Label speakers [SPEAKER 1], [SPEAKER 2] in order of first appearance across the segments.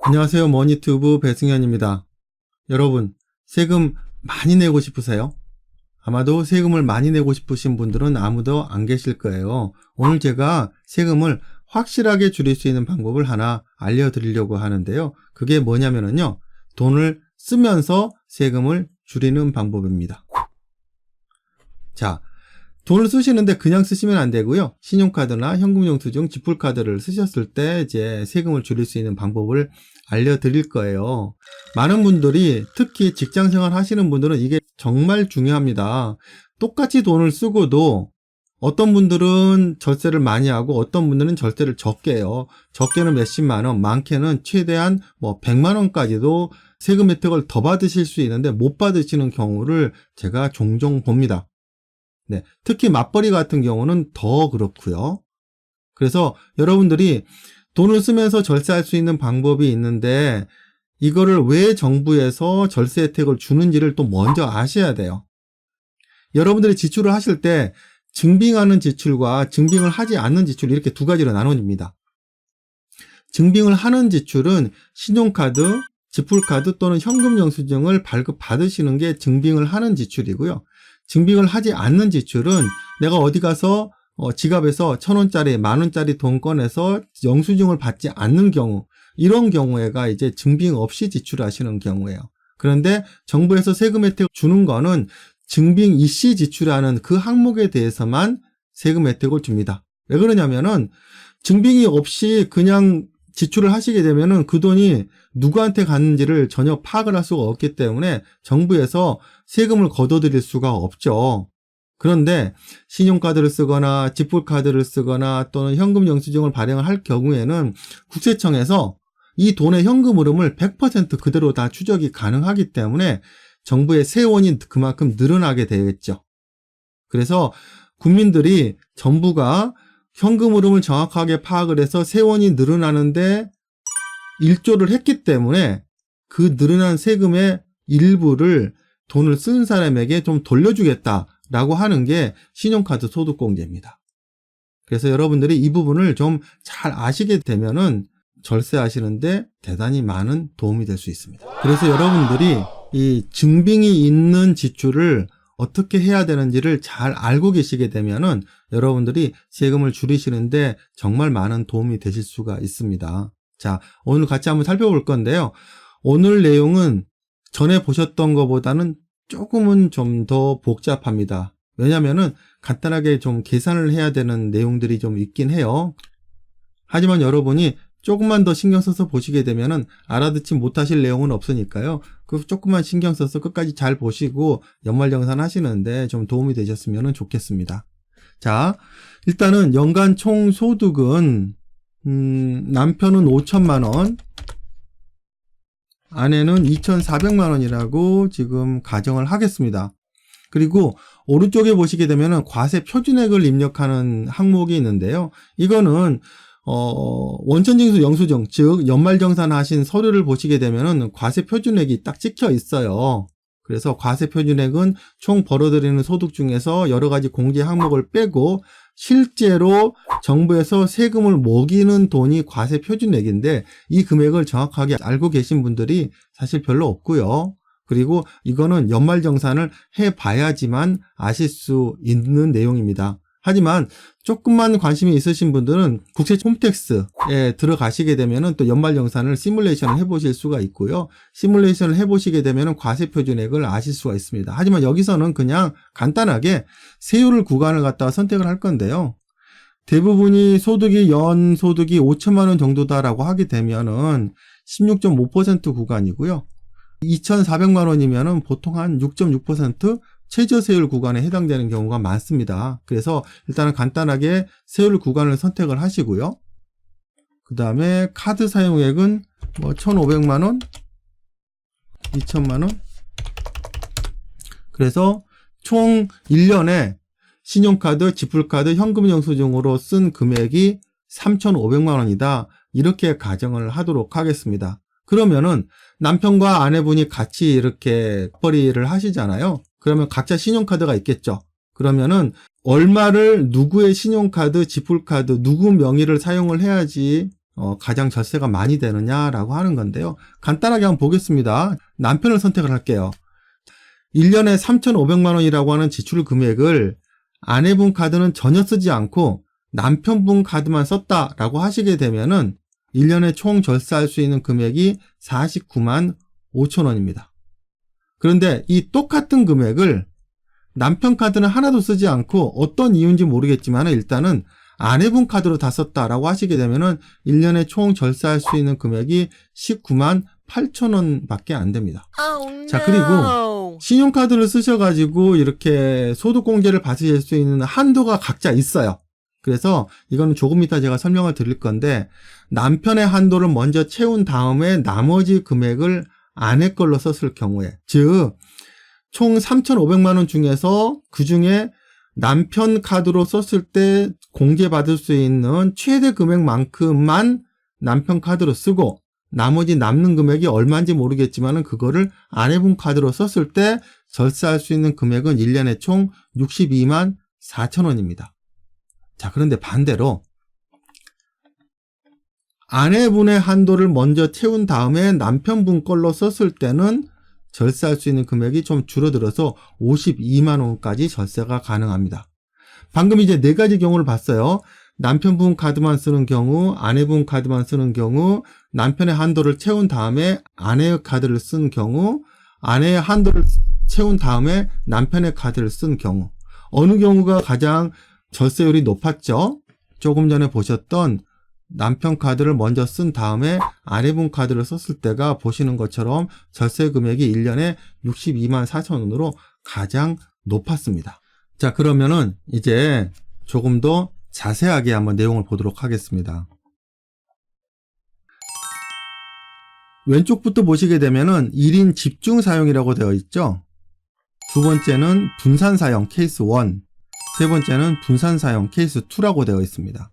[SPEAKER 1] 안녕하세요. 머니튜브 배승현입니다. 여러분, 세금 많이 내고 싶으세요? 아마도 세금을 많이 내고 싶으신 분들은 아무도 안 계실 거예요. 오늘 제가 세금을 확실하게 줄일 수 있는 방법을 하나 알려드리려고 하는데요. 그게 뭐냐면요. 돈을 쓰면서 세금을 줄이는 방법입니다. 자, 돈을 쓰시는데 그냥 쓰시면 안 되고요. 신용카드나 현금영수증, 지불카드를 쓰셨을 때 이제 세금을 줄일 수 있는 방법을 알려드릴 거예요. 많은 분들이 특히 직장생활 하시는 분들은 이게 정말 중요합니다. 똑같이 돈을 쓰고도 어떤 분들은 절세를 많이 하고 어떤 분들은 절세를 적게 해요. 적게는 몇십만 원, 많게는 최대한 100만 원까지도 세금 혜택을 더 받으실 수 있는데 못 받으시는 경우를 제가 종종 봅니다. 네, 특히 맞벌이 같은 경우는 더 그렇고요. 그래서 여러분들이 돈을 쓰면서 절세할 수 있는 방법이 있는데 이거를 왜 정부에서 절세 혜택을 주는지를 또 먼저 아셔야 돼요. 여러분들이 지출을 하실 때 증빙하는 지출과 증빙을 하지 않는 지출 이렇게 두 가지로 나눠집니다. 증빙을 하는 지출은 신용카드, 지불카드 또는 현금영수증을 발급받으시는 게 증빙을 하는 지출이고요. 증빙을 하지 않는 지출은 내가 어디 가서 지갑에서 1,000원짜리, 만원짜리 돈 꺼내서 영수증을 받지 않는 경우, 이런 경우에가 이제 증빙 없이 지출하시는 경우예요. 그런데 정부에서 세금 혜택을 주는 거는 증빙 이시 지출하는 그 항목에 대해서만 세금 혜택을 줍니다. 왜 그러냐면은 증빙이 없이 그냥 지출을 하시게 되면은 그 돈이 누구한테 갔는지를 전혀 파악을 할 수가 없기 때문에 정부에서 세금을 걷어들일 수가 없죠. 그런데 신용카드를 쓰거나 지불카드를 쓰거나 또는 현금영수증을 발행을 할 경우에는 국세청에서 이 돈의 현금 흐름을 100% 그대로 다 추적이 가능하기 때문에 정부의 세원이 그만큼 늘어나게 되겠죠. 그래서 국민들이 정부가 현금 흐름을 정확하게 파악을 해서 세원이 늘어나는데 일조를 했기 때문에 그 늘어난 세금의 일부를 돈을 쓴 사람에게 좀 돌려주겠다라고 하는 게 신용카드 소득공제입니다. 그래서 여러분들이 이 부분을 좀 잘 아시게 되면은 절세하시는데 대단히 많은 도움이 될 수 있습니다. 그래서 여러분들이 이 증빙이 있는 지출을 어떻게 해야 되는지를 잘 알고 계시게 되면은 여러분들이 세금을 줄이시는데 정말 많은 도움이 되실 수가 있습니다. 자, 오늘 같이 한번 살펴볼 건데요. 오늘 내용은 전에 보셨던 것보다는 조금은 좀 더 복잡합니다. 왜냐면은 간단하게 좀 계산을 해야 되는 내용들이 좀 있긴 해요. 하지만 여러분이 조금만 더 신경 써서 보시게 되면은 알아듣지 못하실 내용은 없으니까요. 그 조금만 신경 써서 끝까지 잘 보시고 연말정산 하시는데 좀 도움이 되셨으면 좋겠습니다. 자, 일단은 연간 총 소득은 남편은 5천만 원, 아내는 2,400만 원이라고 지금 가정을 하겠습니다. 그리고 오른쪽에 보시게 되면은 과세 표준액을 입력하는 항목이 있는데요. 이거는 원천징수 영수증, 즉 연말정산 하신 서류를 보시게 되면은 과세 표준액이 딱 찍혀 있어요. 그래서 과세 표준액은 총 벌어들이는 소득 중에서 여러 가지 공제 항목을 빼고 실제로 정부에서 세금을 먹이는 돈이 과세 표준액인데 이 금액을 정확하게 알고 계신 분들이 사실 별로 없고요. 그리고 이거는 연말정산을 해봐야지만 아실 수 있는 내용입니다. 하지만 조금만 관심이 있으신 분들은 국세 홈택스에 들어가시게 되면은 또 연말정산을 시뮬레이션을 해보실 수가 있고요. 시뮬레이션을 해보시게 되면은 과세 표준액을 아실 수가 있습니다. 하지만 여기서는 그냥 간단하게 세율을 구간을 갖다가 선택을 할 건데요. 대부분이 연 소득이 5천만 원 정도다라고 하게 되면은 16.5% 구간이고요. 2,400만 원이면은 보통 한 6.6% 최저세율 구간에 해당되는 경우가 많습니다. 그래서 일단은 간단하게 세율 구간을 선택을 하시고요. 그 다음에 카드 사용액은 1,500만 원, 2,000만 원. 그래서 총 1년에 신용카드, 지불카드, 현금영수증으로 쓴 금액이 3,500만 원이다. 이렇게 가정을 하도록 하겠습니다. 그러면은 남편과 아내분이 같이 이렇게 맞벌이를 하시잖아요. 그러면 각자 신용카드가 있겠죠. 그러면은 얼마를 누구의 신용카드, 지불카드, 누구 명의를 사용을 해야지 가장 절세가 많이 되느냐라고 하는 건데요. 간단하게 한번 보겠습니다. 남편을 선택을 할게요. 1년에 3,500만 원이라고 하는 지출 금액을 아내분 카드는 전혀 쓰지 않고 남편분 카드만 썼다라고 하시게 되면은 1년에 총 절세할 수 있는 금액이 49만 5천 원입니다. 그런데 이 똑같은 금액을 남편 카드는 하나도 쓰지 않고 어떤 이유인지 모르겠지만 일단은 아내분 카드로 다 썼다라고 하시게 되면은 1년에 총 절세할 수 있는 금액이 19만 8천 원밖에 안 됩니다. 자, 그리고 신용카드를 쓰셔가지고 이렇게 소득공제를 받으실 수 있는 한도가 각자 있어요. 그래서 이거는 조금 이따 제가 설명을 드릴 건데 남편의 한도를 먼저 채운 다음에 나머지 금액을 아내 걸로 썼을 경우에, 즉 총 3,500만 원 중에서 그중에 남편 카드로 썼을 때 공제받을 수 있는 최대 금액만큼만 남편 카드로 쓰고 나머지 남는 금액이 얼마인지 모르겠지만 그거를 아내분 카드로 썼을 때 절세할 수 있는 금액은 1년에 총 62만 4천 원입니다. 자, 그런데 반대로 아내분의 한도를 먼저 채운 다음에 남편분 걸로 썼을 때는 절세할 수 있는 금액이 좀 줄어들어서 52만 원까지 절세가 가능합니다. 방금 이제 4가지 경우를 봤어요. 남편분 카드만 쓰는 경우, 아내분 카드만 쓰는 경우, 남편의 한도를 채운 다음에 아내의 카드를 쓴 경우, 아내의 한도를 채운 다음에 남편의 카드를 쓴 경우. 어느 경우가 가장 절세율이 높았죠? 조금 전에 보셨던 남편 카드를 먼저 쓴 다음에 아내분 카드를 썼을 때가 보시는 것처럼 절세 금액이 1년에 62만 4천 원으로 가장 높았습니다. 자, 그러면은 이제 조금 더 자세하게 한번 내용을 보도록 하겠습니다. 왼쪽부터 보시게 되면은 1인 집중 사용이라고 되어 있죠. 두 번째는 분산 사용 케이스 1, 세 번째는 분산 사용 케이스 2라고 되어 있습니다.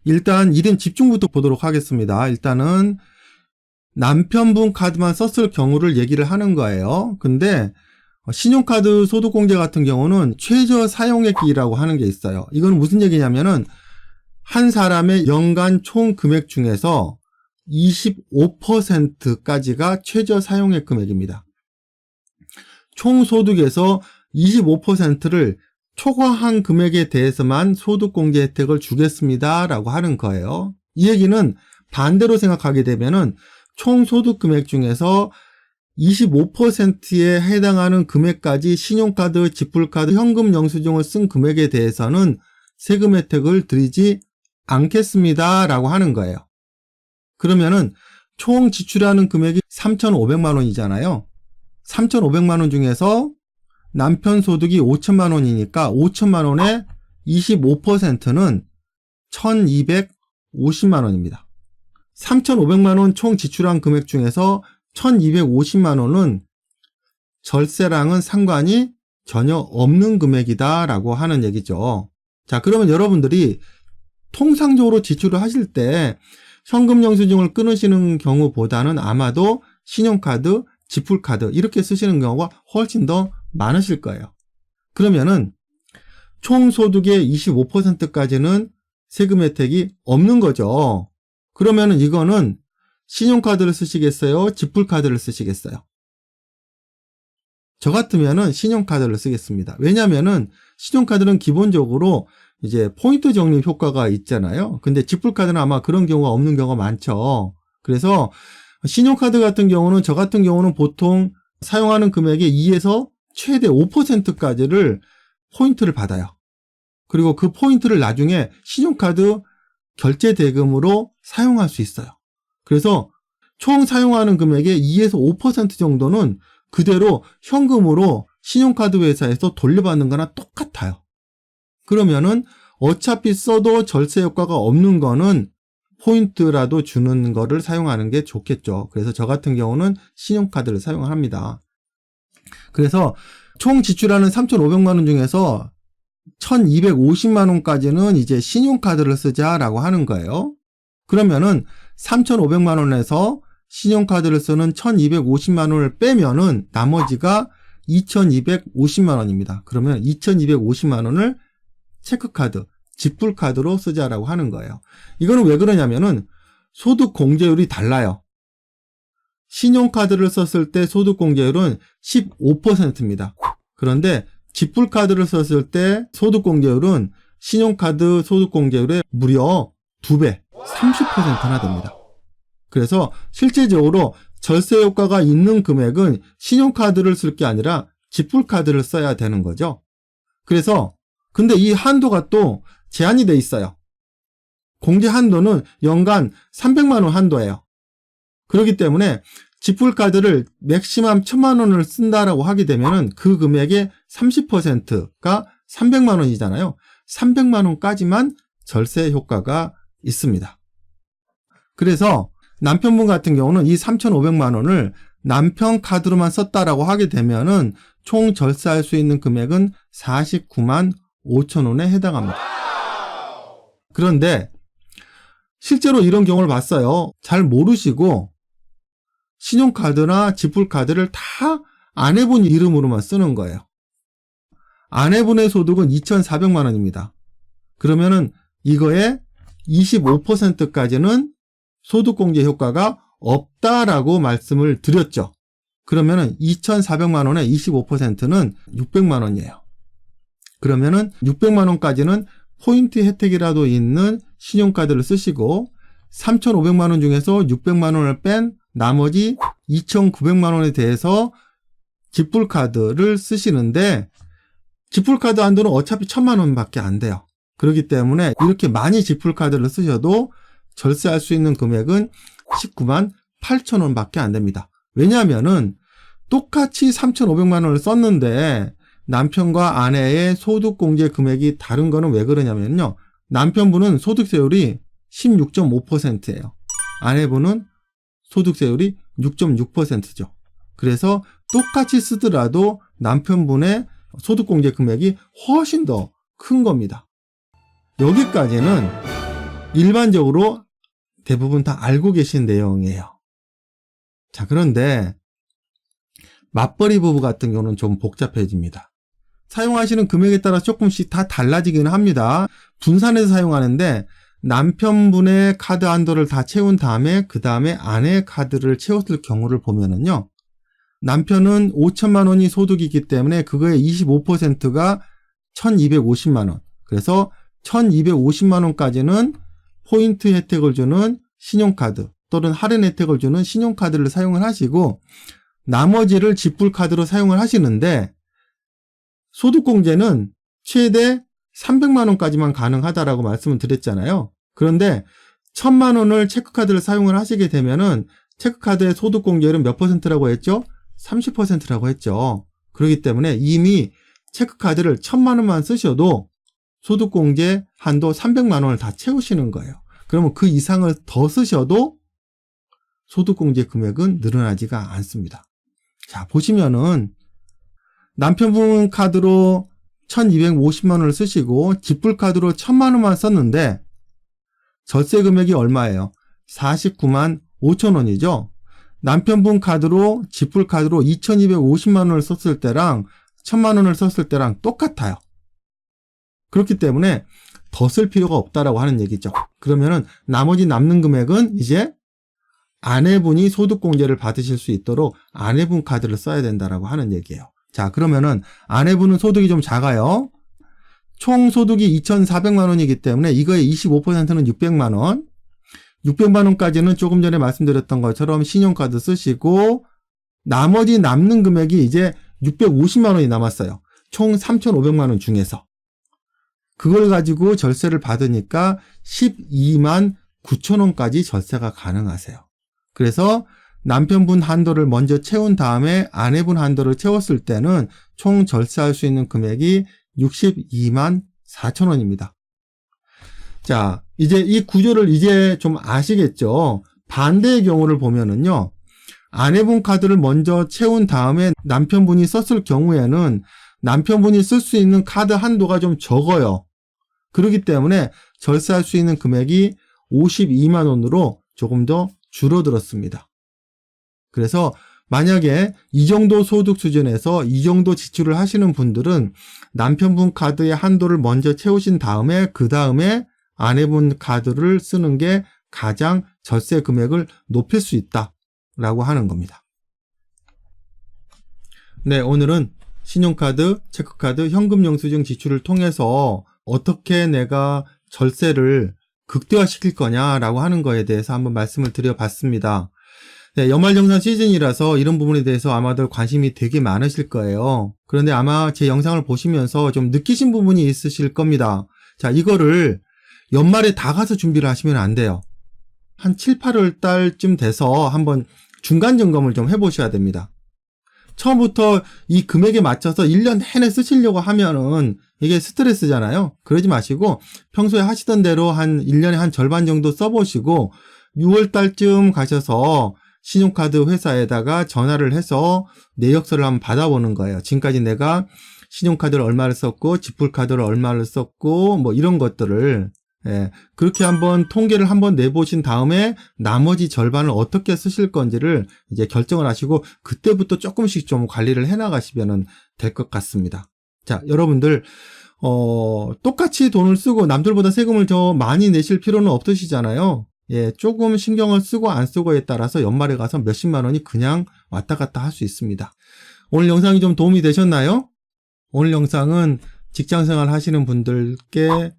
[SPEAKER 1] 일단 1인 집중부터 보도록 하겠습니다. 일단은 남편분 카드만 썼을 경우를 얘기를 하는 거예요. 근데 신용카드 소득공제 같은 경우는 최저 사용액이라고 하는 게 있어요. 이건 무슨 얘기냐면은 한 사람의 연간 총 금액 중에서 25%까지가 최저 사용액 금액입니다. 총 소득에서 25%를 초과한 금액에 대해서만 소득공제 혜택을 주겠습니다 라고 하는 거예요. 이 얘기는 반대로 생각하게 되면은 총 소득 금액 중에서 25%에 해당하는 금액까지 신용카드, 지불카드, 현금 영수증을 쓴 금액에 대해서는 세금 혜택을 드리지 않겠습니다 라고 하는 거예요. 그러면은 총 지출하는 금액이 3,500만 원이잖아요. 3,500만 원 중에서 남편 소득이 5천만 원이니까 5천만 원의 25%는 1,250만 원입니다. 3,500만 원 총 지출한 금액 중에서 1,250만 원은 절세랑은 상관이 전혀 없는 금액이다라고 하는 얘기죠. 자, 그러면 여러분들이 통상적으로 지출을 하실 때 현금 영수증을 끊으시는 경우보다는 아마도 신용카드, 지불카드 이렇게 쓰시는 경우가 훨씬 더 많으실 거예요. 그러면은 총 소득의 25%까지는 세금 혜택이 없는 거죠. 그러면은 이거는 신용카드를 쓰시겠어요? 지불카드를 쓰시겠어요? 저 같으면은 신용카드를 쓰겠습니다. 왜냐면은 신용카드는 기본적으로 이제 포인트 적립 효과가 있잖아요. 근데 지불카드는 아마 그런 경우가 없는 경우가 많죠. 그래서 신용카드 같은 경우는 저 같은 경우는 보통 사용하는 금액의 2에서 최대 5%까지를 포인트를 받아요. 그리고 그 포인트를 나중에 신용카드 결제 대금으로 사용할 수 있어요. 그래서 총 사용하는 금액의 2에서 5% 정도는 그대로 현금으로 신용카드 회사에서 돌려받는 거나 똑같아요. 그러면은 어차피 써도 절세 효과가 없는 거는 포인트라도 주는 거를 사용하는 게 좋겠죠. 그래서 저 같은 경우는 신용카드를 사용합니다. 그래서 총 지출하는 3,500만 원 중에서 1,250만 원까지는 이제 신용카드를 쓰자라고 하는 거예요. 그러면은 3,500만 원에서 신용카드를 쓰는 1,250만 원을 빼면은 나머지가 2,250만 원입니다. 그러면 2,250만 원을 체크카드, 지불카드로 쓰자라고 하는 거예요. 이거는 왜 그러냐면은 소득 공제율이 달라요. 신용카드를 썼을 때 소득 공제율은 15%입니다. 그런데 지불카드를 썼을 때 소득 공제율은 신용카드 소득 공제율의 무려 2배, 30%나 됩니다. 그래서 실제적으로 절세 효과가 있는 금액은 신용카드를 쓸 게 아니라 지불카드를 써야 되는 거죠. 그래서 근데 이 한도가 또 제한이 돼 있어요. 공제 한도는 연간 300만 원 한도예요. 그렇기 때문에 지불카드를 맥시멈 1000만 원을 쓴다라고 하게 되면은 그 금액의 30%가 300만 원이잖아요. 300만 원까지만 절세 효과가 있습니다. 그래서 남편분 같은 경우는 이 3,500만 원을 남편 카드로만 썼다라고 하게 되면은 총 절세할 수 있는 금액은 49만 5천 원에 해당합니다. 그런데 실제로 이런 경우를 봤어요. 잘 모르시고 신용카드나 지불카드를 다 아내분 이름으로만 쓰는 거예요. 아내분의 소득은 2,400만 원입니다. 그러면은 이거에 25%까지는 소득공제 효과가 없다라고 말씀을 드렸죠. 그러면은 2,400만 원의 25%는 600만 원이에요. 그러면은 600만 원까지는 포인트 혜택이라도 있는 신용카드를 쓰시고 3,500만 원 중에서 600만 원을 뺀 나머지 2,900만 원에 대해서 지불카드를 쓰시는데 지불카드 한도는 어차피 1,000만 원밖에 안 돼요. 그렇기 때문에 이렇게 많이 지불카드를 쓰셔도 절세할 수 있는 금액은 19만 8천 원밖에 안 됩니다. 왜냐하면은 똑같이 3,500만 원을 썼는데 남편과 아내의 소득공제 금액이 다른 거는 왜 그러냐면요. 남편분은 소득세율이 16.5%예요. 아내분은 소득세율이 6.6%죠. 그래서 똑같이 쓰더라도 남편분의 소득공제 금액이 훨씬 더 큰 겁니다. 여기까지는 일반적으로 대부분 다 알고 계신 내용이에요. 자, 그런데 맞벌이 부부 같은 경우는 좀 복잡해집니다. 사용하시는 금액에 따라 조금씩 다 달라지기는 합니다. 분산해서 사용하는데 남편분의 카드 한도를 다 채운 다음에 그 다음에 아내 카드를 채웠을 경우를 보면은요. 남편은 5천만 원이 소득이기 때문에 그거의 25%가 1,250만 원. 그래서 1,250만 원까지는 포인트 혜택을 주는 신용카드 또는 할인 혜택을 주는 신용카드를 사용을 하시고 나머지를 지불카드로 사용을 하시는데 소득공제는 최대 300만 원까지만 가능하다라고 말씀을 드렸잖아요. 그런데 1,000만 원을 체크카드를 사용을 하시게 되면은 체크카드의 소득공제율은 몇 퍼센트라고 했죠? 30%라고 했죠. 그렇기 때문에 이미 체크카드를 1,000만 원만 쓰셔도 소득공제 한도 300만 원을 다 채우시는 거예요. 그러면 그 이상을 더 쓰셔도 소득공제 금액은 늘어나지가 않습니다. 자, 보시면은 남편분 카드로 1,250만 원을 쓰시고 지불카드로 1,000만 원만 썼는데 절세 금액이 얼마예요? 49만 5천 원이죠. 남편분 카드로 지불카드로 2,250만 원을 썼을 때랑 1,000만 원을 썼을 때랑 똑같아요. 그렇기 때문에 더 쓸 필요가 없다라고 하는 얘기죠. 그러면은 나머지 남는 금액은 이제 아내분이 소득공제를 받으실 수 있도록 아내분 카드를 써야 된다라고 하는 얘기예요. 자, 그러면은 아내분은 소득이 좀 작아요. 총 소득이 2,400만 원이기 때문에 이거의 25%는 600만 원. 600만 원까지는 조금 전에 말씀드렸던 것처럼 신용카드 쓰시고 나머지 남는 금액이 이제 650만 원이 남았어요. 총 3,500만 원 중에서. 그걸 가지고 절세를 받으니까 12만 9천 원까지 절세가 가능하세요. 그래서 남편분 한도를 먼저 채운 다음에 아내분 한도를 채웠을 때는 총 절세할 수 있는 금액이 62만 4천 원입니다. 자, 이제 이 구조를 이제 좀 아시겠죠? 반대의 경우를 보면은요. 아내분 카드를 먼저 채운 다음에 남편분이 썼을 경우에는 남편분이 쓸 수 있는 카드 한도가 좀 적어요. 그렇기 때문에 절세할 수 있는 금액이 52만 원으로 조금 더 줄어들었습니다. 그래서 만약에 이 정도 소득 수준에서 이 정도 지출을 하시는 분들은 남편분 카드의 한도를 먼저 채우신 다음에 그 다음에 아내분 카드를 쓰는 게 가장 절세 금액을 높일 수 있다라고 하는 겁니다. 네, 오늘은 신용카드, 체크카드, 현금 영수증 지출을 통해서 어떻게 내가 절세를 극대화시킬 거냐라고 하는 거에 대해서 한번 말씀을 드려봤습니다. 네, 연말정산 시즌이라서 이런 부분에 대해서 아마도 관심이 되게 많으실 거예요. 그런데 아마 제 영상을 보시면서 좀 느끼신 부분이 있으실 겁니다. 자, 이거를 연말에 다 가서 준비를 하시면 안 돼요. 한 7, 8월 달쯤 돼서 한번 중간 점검을 좀 해보셔야 됩니다. 처음부터 이 금액에 맞춰서 1년 내내 쓰시려고 하면은 이게 스트레스잖아요. 그러지 마시고 평소에 하시던 대로 한 1년에 한 절반 정도 써보시고 6월 달쯤 가셔서 신용카드 회사에다가 전화를 해서 내역서를 한번 받아보는 거예요. 지금까지 내가 신용카드를 얼마를 썼고 지불카드를 얼마를 썼고 뭐 이런 것들을 그렇게 한번 통계를 한번 내보신 다음에 나머지 절반을 어떻게 쓰실 건지를 이제 결정을 하시고 그때부터 조금씩 좀 관리를 해나가시면 될 것 같습니다. 자, 여러분들 똑같이 돈을 쓰고 남들보다 세금을 더 많이 내실 필요는 없으시잖아요. 조금 신경을 쓰고 안 쓰고에 따라서 연말에 가서 몇십만 원이 그냥 왔다 갔다 할 수 있습니다. 오늘 영상이 좀 도움이 되셨나요? 오늘 영상은 직장생활 하시는 분들께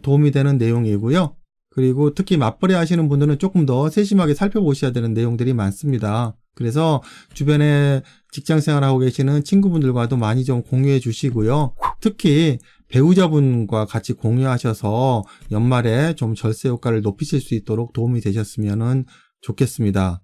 [SPEAKER 1] 도움이 되는 내용이고요. 그리고 특히 맞벌이 하시는 분들은 조금 더 세심하게 살펴보셔야 되는 내용들이 많습니다. 그래서 주변에 직장생활하고 계시는 친구분들과도 많이 좀 공유해 주시고요. 특히 배우자분과 같이 공유하셔서 연말에 좀 절세 효과를 높이실 수 있도록 도움이 되셨으면 좋겠습니다.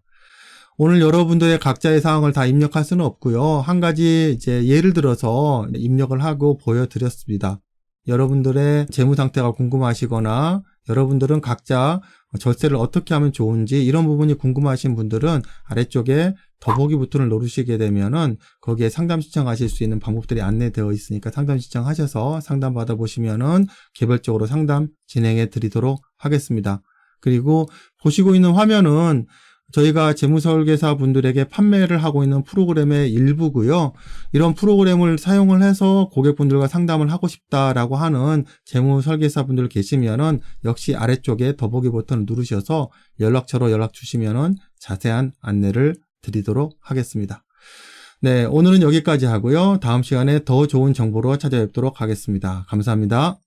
[SPEAKER 1] 오늘 여러분들의 각자의 사항을 다 입력할 수는 없고요. 한 가지 이제 예를 들어서 입력을 하고 보여드렸습니다. 여러분들의 재무 상태가 궁금하시거나 여러분들은 각자 절세를 어떻게 하면 좋은지 이런 부분이 궁금하신 분들은 아래쪽에 더보기 버튼을 누르시게 되면은 거기에 상담 신청하실 수 있는 방법들이 안내되어 있으니까 상담 신청하셔서 상담 받아보시면은 개별적으로 상담 진행해 드리도록 하겠습니다. 그리고 보시고 있는 화면은 저희가 재무설계사 분들에게 판매를 하고 있는 프로그램의 일부고요. 이런 프로그램을 사용을 해서 고객분들과 상담을 하고 싶다라고 하는 재무설계사 분들 계시면은 역시 아래쪽에 더보기 버튼을 누르셔서 연락처로 연락 주시면은 자세한 안내를 드리도록 하겠습니다. 네, 오늘은 여기까지 하고요. 다음 시간에 더 좋은 정보로 찾아뵙도록 하겠습니다. 감사합니다.